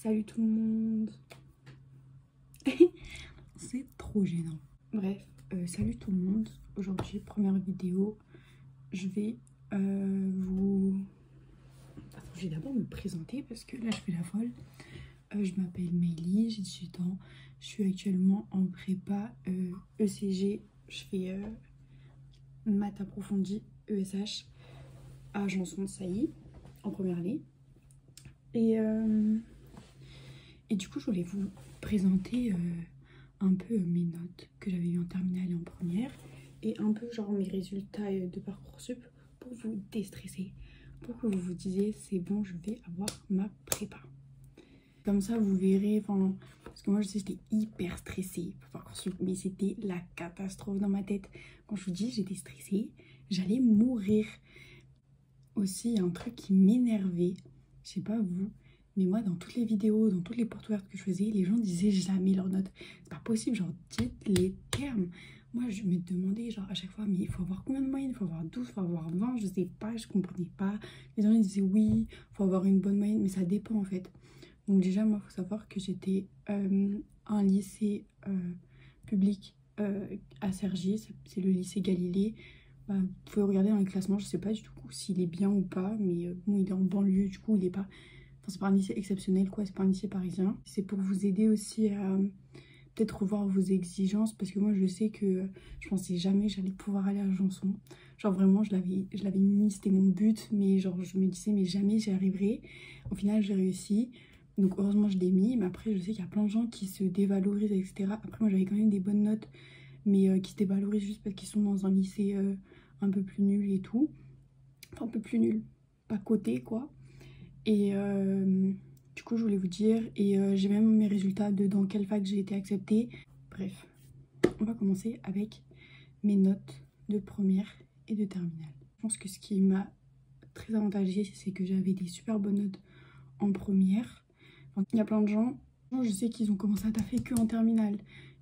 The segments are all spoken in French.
Salut tout le monde. C'est trop gênant. Bref, salut tout le monde. Aujourd'hui, première vidéo. Je vais vous... Attends, je vais d'abord me présenter parce que là, je fais la folle. Je m'appelle Meili, j'ai 18 ans. Je suis actuellement en prépa ECG. Je fais maths approfondie ESH à Janson de Sailly, en première année. Et du coup, je voulais vous présenter un peu mes notes que j'avais eues en terminale et en première. Et un peu genre mes résultats de Parcoursup pour vous déstresser. Pour que vous vous disiez, c'est bon, je vais avoir ma prépa. Comme ça, vous verrez, enfin, parce que moi, je sais, j'étais hyper stressée pour Parcoursup, mais c'était la catastrophe dans ma tête. Quand je vous dis, j'étais stressée, j'allais mourir. Aussi, il y a un truc qui m'énervait, je sais pas vous, mais moi, dans toutes les vidéos, dans toutes les portes ouvertes que je faisais, les gens disaient jamais leurs notes. C'est pas possible, genre, dites les termes. Moi, je me demandais, genre, à chaque fois, mais il faut avoir combien de moyenne? Il faut avoir 12, il faut avoir 20, je sais pas, je comprenais pas. Les gens ils disaient oui, il faut avoir une bonne moyenne, mais ça dépend en fait. Donc déjà, moi, il faut savoir que j'étais un lycée public à Cergy, c'est le lycée Galilée. Bah, vous pouvez regarder dans les classements, je sais pas du tout s'il est bien ou pas, mais bon, il est en banlieue, du coup, il est pas... Enfin, c'est pas un lycée exceptionnel, quoi, c'est pas un lycée parisien. C'est pour vous aider aussi à peut-être revoir vos exigences, parce que moi, je sais que je pensais jamais que j'allais pouvoir aller à Janson. Genre, vraiment, je l'avais mis, c'était mon but, mais genre, je me disais, mais jamais j'y arriverai. Au final, j'ai réussi. Donc, heureusement, je l'ai mis, mais après, je sais qu'il y a plein de gens qui se dévalorisent, etc. Après, moi, j'avais quand même des bonnes notes, mais qui se dévalorisent juste parce qu'ils sont dans un lycée un peu plus nul et tout. Enfin, un peu plus nul, pas coté quoi. Et du coup, je voulais vous dire, et j'ai même mes résultats de dans quelle fac j'ai été acceptée. Bref, on va commencer avec mes notes de première et de terminale. Je pense que ce qui m'a très avantagée, c'est que j'avais des super bonnes notes en première. Enfin, il y a plein de gens, je sais qu'ils ont commencé à taffer que en terminale.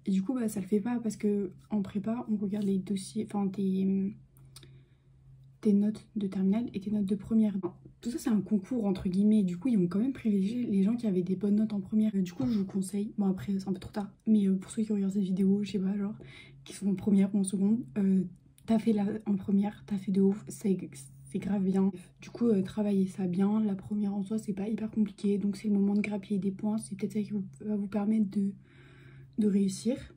Et du coup, bah, ça le fait pas parce que en prépa, on regarde les dossiers, enfin tes notes de terminale et tes notes de première. Tout ça, c'est un concours entre guillemets. Du coup, ils vont quand même privilégier les gens qui avaient des bonnes notes en première. Du coup, je vous conseille, bon après, c'est un peu trop tard, mais pour ceux qui regardent cette vidéo, je sais pas, genre, qui sont en première ou en seconde, t'as fait la en première, t'as fait de ouf, c'est grave bien. Du coup, travaillez ça bien. La première en soi, c'est pas hyper compliqué, donc c'est le moment de grappiller des points. C'est peut-être ça qui va vous permettre de réussir.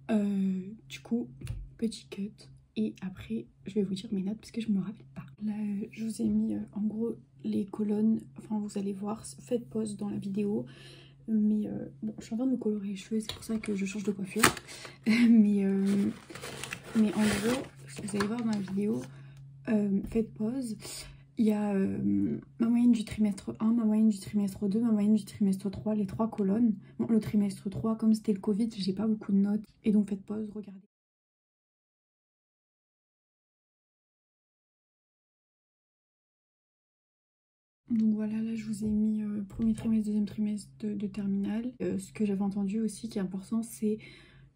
Du coup, petit cut. Et après, je vais vous dire mes notes parce que je me rappelle pas. Là, je vous ai mis en gros les colonnes. Enfin, vous allez voir, faites pause dans la vidéo. Mais bon, je suis en train de me colorer les cheveux, c'est pour ça que je change de coiffure. mais en gros, vous allez voir dans la vidéo, faites pause. Il y a ma moyenne du trimestre 1, ma moyenne du trimestre 2, ma moyenne du trimestre 3, les 3 colonnes. Bon, le trimestre 3, comme c'était le Covid, j'ai pas beaucoup de notes. Et donc faites pause, regardez. Donc voilà, là je vous ai mis premier trimestre, deuxième trimestre de terminale. Ce que j'avais entendu aussi qui est important, c'est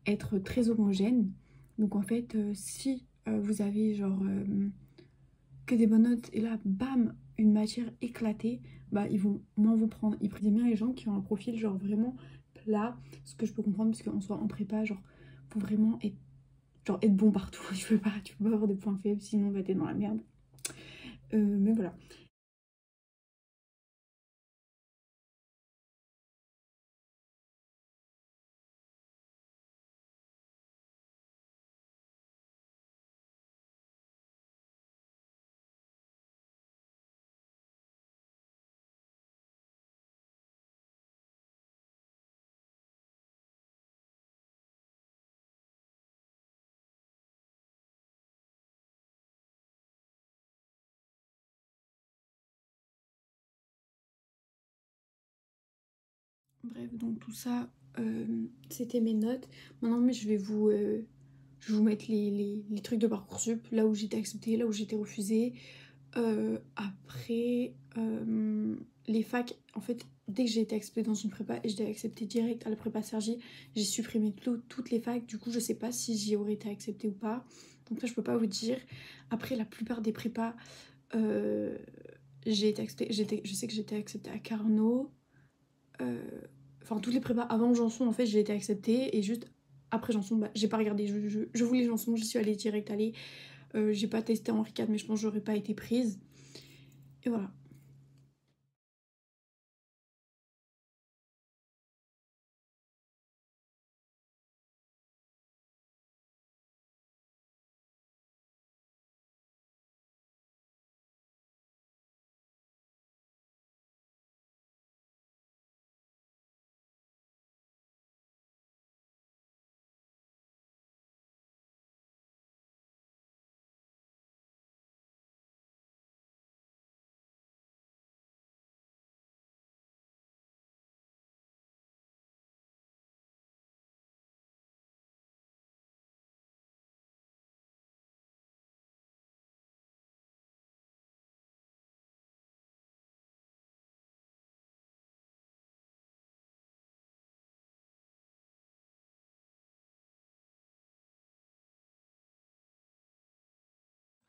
être très homogène. Donc en fait, si vous avez genre que des bonnes notes et là, bam, une matière éclatée, bah ils vont moins vous prendre. Ils prennent bien les gens qui ont un profil genre vraiment plat, ce que je peux comprendre parce qu'en soit en prépa, genre, faut vraiment être bon partout. Tu peux pas avoir de points faibles, sinon bah, t'es dans la merde. Mais voilà. Bref, donc tout ça, c'était mes notes. Maintenant, mais je vais vous mettre les trucs de Parcoursup, là où j'étais acceptée, là où j'étais refusée. Après, les facs, en fait, dès que j'ai été acceptée dans une prépa et je l'ai acceptée direct à la prépa Cergy, j'ai supprimé toutes les facs. Du coup, je sais pas si j'y aurais été acceptée ou pas. Donc ça, je peux pas vous dire. Après, la plupart des prépas, j'ai été acceptée. Je sais que j'étais acceptée à Carnot. Enfin toutes les prépas avant Janson en fait j'ai été acceptée et juste après Janson bah, j'ai pas regardé, je voulais Janson, j'y suis allée direct allée. J'ai pas testé Henri IV mais je pense que j'aurais pas été prise. Et voilà.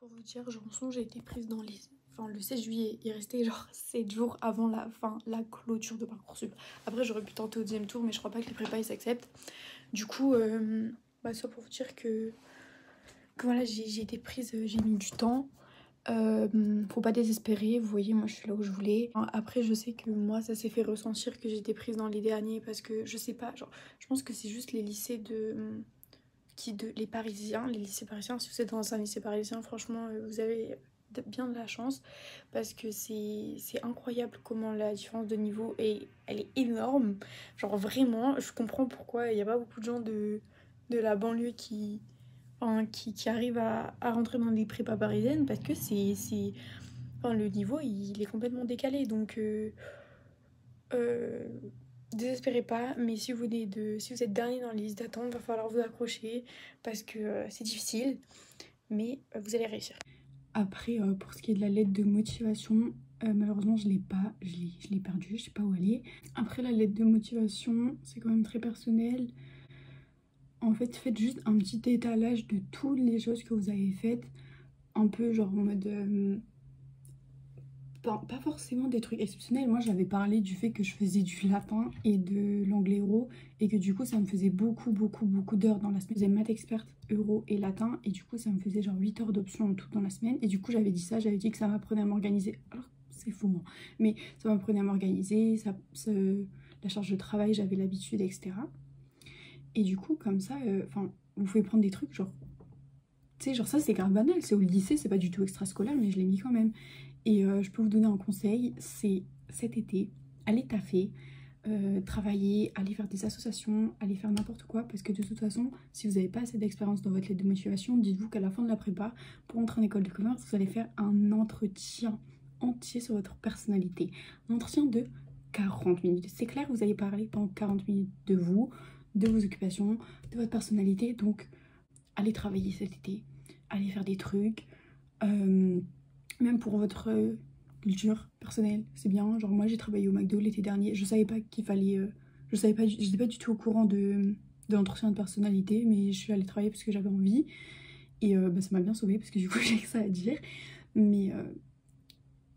Pour vous dire, Janson, j'ai été prise dans les... Enfin, le 16 juillet, il restait genre 7 jours avant la fin, la clôture de Parcoursup. Après, j'aurais pu tenter au deuxième tour, mais je crois pas que les prépas, ils s'acceptent. Du coup, bah, ça pour vous dire que voilà, j'ai été prise, j'ai mis du temps. Faut pas désespérer, vous voyez, moi je suis là où je voulais. Après, je sais que moi, ça s'est fait ressentir que j'étais prise dans les derniers parce que je sais pas, genre, je pense que c'est juste les lycées les Parisiens, les lycées parisiens. Si vous êtes dans un lycée parisien, franchement, vous avez bien de la chance parce que c'est incroyable comment la différence de niveau elle est énorme. Genre vraiment, je comprends pourquoi il n'y a pas beaucoup de gens de la banlieue qui arrivent à rentrer dans des prépas parisiennes parce que enfin, le niveau il est complètement décalé. Donc euh, désespérez pas, mais si vous êtes dernier dans les listes d'attente, va falloir vous accrocher parce que c'est difficile, mais vous allez réussir. Après, pour ce qui est de la lettre de motivation, malheureusement je l'ai pas, je l'ai perdue, je sais pas où elle est. Après la lettre de motivation, c'est quand même très personnel. En fait, faites juste un petit étalage de toutes les choses que vous avez faites, un peu genre en mode... pas forcément des trucs exceptionnels. Moi, j'avais parlé du fait que je faisais du latin et de l'anglais euro et que du coup, ça me faisait beaucoup d'heures dans la semaine. Je faisais maths experte, euro et latin et du coup, ça me faisait genre 8 heures d'options en tout dans la semaine. Et du coup, j'avais dit ça, j'avais dit que ça m'apprenait à m'organiser. Alors, c'est faux, hein. Mais ça m'apprenait à m'organiser, la charge de travail, j'avais l'habitude, etc. Et du coup, comme ça, enfin, vous pouvez prendre des trucs genre... Tu sais, genre ça, c'est grave banal, c'est au lycée, c'est pas du tout extrascolaire, mais je l'ai mis quand même. Et je peux vous donner un conseil, c'est cet été, allez taffer, travailler, aller faire des associations, aller faire n'importe quoi. Parce que de toute façon, si vous n'avez pas assez d'expérience dans votre lettre de motivation, dites-vous qu'à la fin de la prépa, pour entrer en école de commerce, vous allez faire un entretien entier sur votre personnalité. Un entretien de 40 minutes. C'est clair, vous allez parler pendant 40 minutes de vous, de vos occupations, de votre personnalité. Donc, allez travailler cet été, allez faire des trucs. Même pour votre culture personnelle, c'est bien. Genre moi j'ai travaillé au McDo l'été dernier, je savais pas qu'il fallait... je savais pas, j'étais pas du tout au courant de l'entretien de personnalité, mais je suis allée travailler parce que j'avais envie. Et bah, ça m'a bien sauvée parce que du coup j'ai que ça à dire. Mais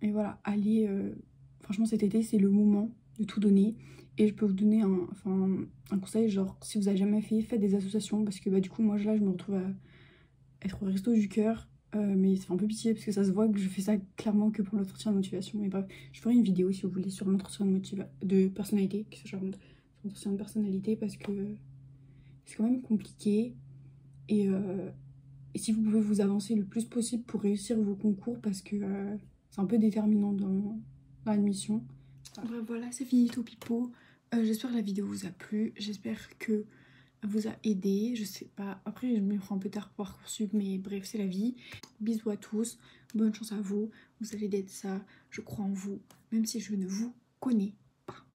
et voilà, allez... franchement cet été c'est le moment de tout donner. Et je peux vous donner un conseil, genre si vous avez jamais fait, faites des associations. Parce que bah, du coup moi là je me retrouve à être au resto du cœur. Mais ça fait un peu pitié parce que ça se voit que je fais ça clairement que pour l'entretien de motivation. Mais bref, je ferai une vidéo si vous voulez sur l'entretien de personnalité, que ce soit l'entretien de personnalité parce que c'est quand même compliqué. Et, si vous pouvez vous avancer le plus possible pour réussir vos concours parce que c'est un peu déterminant dans l'admission. Bref, voilà, c'est fini tout pipo. J'espère que la vidéo vous a plu. J'espère que vous a aidé, je sais pas, après je me prends un peu tard pour Parcoursup, mais bref c'est la vie. Bisous à tous, bonne chance à vous, vous allez d'être ça, je crois en vous, même si je ne vous connais